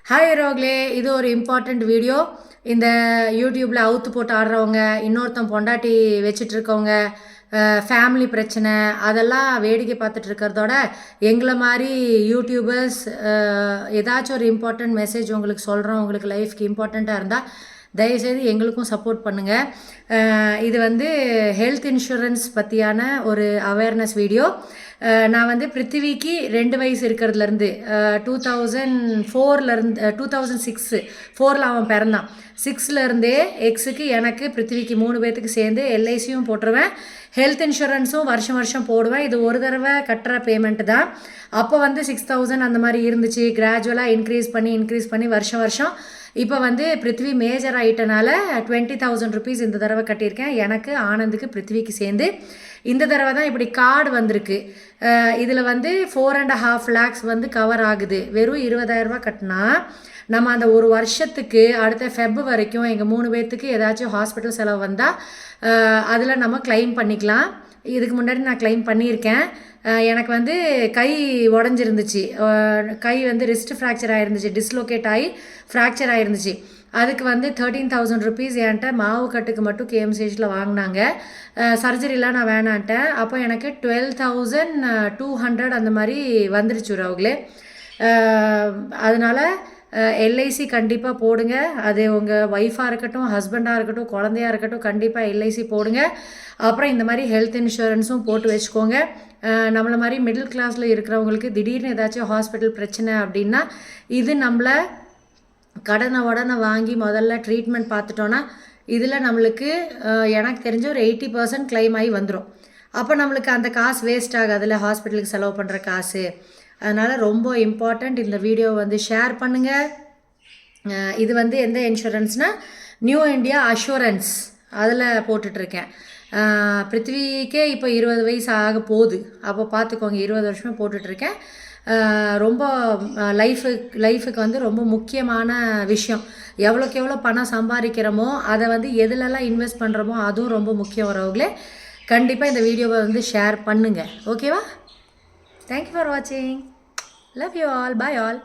Hi ரோக்லே, இது ஒரு important video. இந்த யூடியூப்பில் அவுத்து போட்டு ஆடுறவங்க, இன்னொருத்தன் பொண்டாட்டி வச்சுட்டு இருக்கவங்க, ஃபேமிலி பிரச்சனை அதெல்லாம் வேடிக்கை பார்த்துட்டு இருக்கிறதோட எங்களை மாதிரி யூடியூபர்ஸ் ஏதாச்சும் ஒரு இம்பார்ட்டண்ட் மெசேஜ் உங்களுக்கு சொல்கிறோம், உங்களுக்கு லைஃப்க்கு இம்பார்ட்டண்ட்டாக இருந்தால் தயவுசெய்து எங்களுக்கும் சப்போர்ட் பண்ணுங்கள். இது வந்து ஹெல்த் இன்சூரன்ஸ் பற்றியான ஒரு அவேர்னஸ் வீடியோ. நான் வந்து பிருத்திவிக்கு 2 வயசு இருக்கிறதுலேருந்து 2004லேருந்து 2006 அவன் பிறந்தான். 6லேருந்தே எக்ஸுக்கு எனக்கு பிருத்திவிக்கு 3 பேர்த்துக்கு சேர்ந்து எல்ஐசியும் போட்டுருவேன், ஹெல்த் இன்சூரன்ஸும் வருஷம் வருஷம் போடுவேன். இது ஒரு தடவை கட்டுற பேமெண்ட்டு தான். அப்போ வந்து 6000 அந்த மாதிரி இருந்துச்சு. கிராஜுவலாக இன்க்ரீஸ் பண்ணி வருஷம் வருஷம் இப்போ வந்து பிருத்திவி மேஜர் ஆகிட்டனால 20,000 ருபீஸ் இந்த தடவை கட்டியிருக்கேன், எனக்கு ஆனந்துக்கு பிருத்திவிக்கு சேர்ந்து. இந்த தடவை தான் இப்படி கார்டு வந்திருக்கு. இதில் வந்து 4.5 lakhs வந்து கவர் ஆகுது. வெறும் 20,000 ரூபா கட்டினா நம்ம அந்த ஒரு வருஷத்துக்கு அடுத்த ஃபெப் வரைக்கும் எங்கள் 3 பேர்த்துக்கு ஏதாச்சும் ஹாஸ்பிட்டல் செலவு வந்தால் அதில் நம்ம கிளைம் பண்ணிக்கலாம். இதுக்கு முன்னாடி நான் கிளைம் பண்ணியிருக்கேன். எனக்கு வந்து கை உடஞ்சிருந்துச்சு, கை வந்து ரிஸ்ட் ஃப்ராக்சர் ஆகிருந்துச்சு, டிஸ்லோகேட் ஆகி ஃப்ராக்சர் ஆகிருந்துச்சு. அதுக்கு வந்து 13,000 ருபீஸ் என்கிட்ட மாவு கட்டுக்கு மட்டும் கேஎம்சிஹெச்சில் வாங்கினாங்க. சர்ஜரிலாம் நான் வேணான்ட்டேன். அப்போ எனக்கு 12,200 அந்த மாதிரி வந்துருச்சு அவங்களே. அதனால் எல்ஐசி கண்டிப்பாக போடுங்க. அது உங்கள் ஒய்ஃபாக இருக்கட்டும், ஹஸ்பண்டாக இருக்கட்டும், குழந்தையாக இருக்கட்டும், கண்டிப்பாக எல்ஐசி போடுங்க. அப்புறம் இந்த மாதிரி ஹெல்த் இன்சூரன்ஸும் போட்டு வச்சுக்கோங்க. நம்மளை மாதிரி மிடில் கிளாஸில் இருக்கிறவங்களுக்கு திடீர்னு ஏதாச்சும் ஹாஸ்பிட்டல் பிரச்சனை அப்படின்னா இது நம்மளை உடனே வாங்கி முதல்ல ட்ரீட்மெண்ட் பார்த்துட்டோன்னா இதில் நம்மளுக்கு எனக்கு தெரிஞ்ச ஒரு 80% கிளைம் ஆகி வந்துடும். அப்போ நம்மளுக்கு அந்த காசு வேஸ்ட் ஆகாதுல்ல, ஹாஸ்பிட்டலுக்கு செலவு பண்ணுற காசு. அதனால் ரொம்ப இம்பார்ட்டண்ட். இந்த வீடியோ வந்து ஷேர் பண்ணுங்கள். இது வந்து எந்த இன்சூரன்ஸ்னால் நியூ இண்டியா அஷூரன்ஸ், அதில் போட்டுட்ருக்கேன். பிருத்திவிக்கே இப்போ 20 வயசு ஆக போகுது. அப்போ பார்த்துக்கோங்க, 20 வருஷமாக போட்டுட்ருக்கேன். ரொம்ப லைஃபுக்கு வந்து ரொம்ப முக்கியமான விஷயம். எவ்வளோக்கு எவ்வளோ பணம் சம்பாதிக்கிறோமோ அதை வந்து எதுலெல்லாம் இன்வெஸ்ட் பண்ணுறோமோ அதுவும் ரொம்ப முக்கியம் வரவங்களே. கண்டிப்பாக இந்த வீடியோவை வந்து ஷேர் பண்ணுங்கள், ஓகேவா? தேங்க்யூ ஃபார் வாட்சிங். Love you all. Bye all.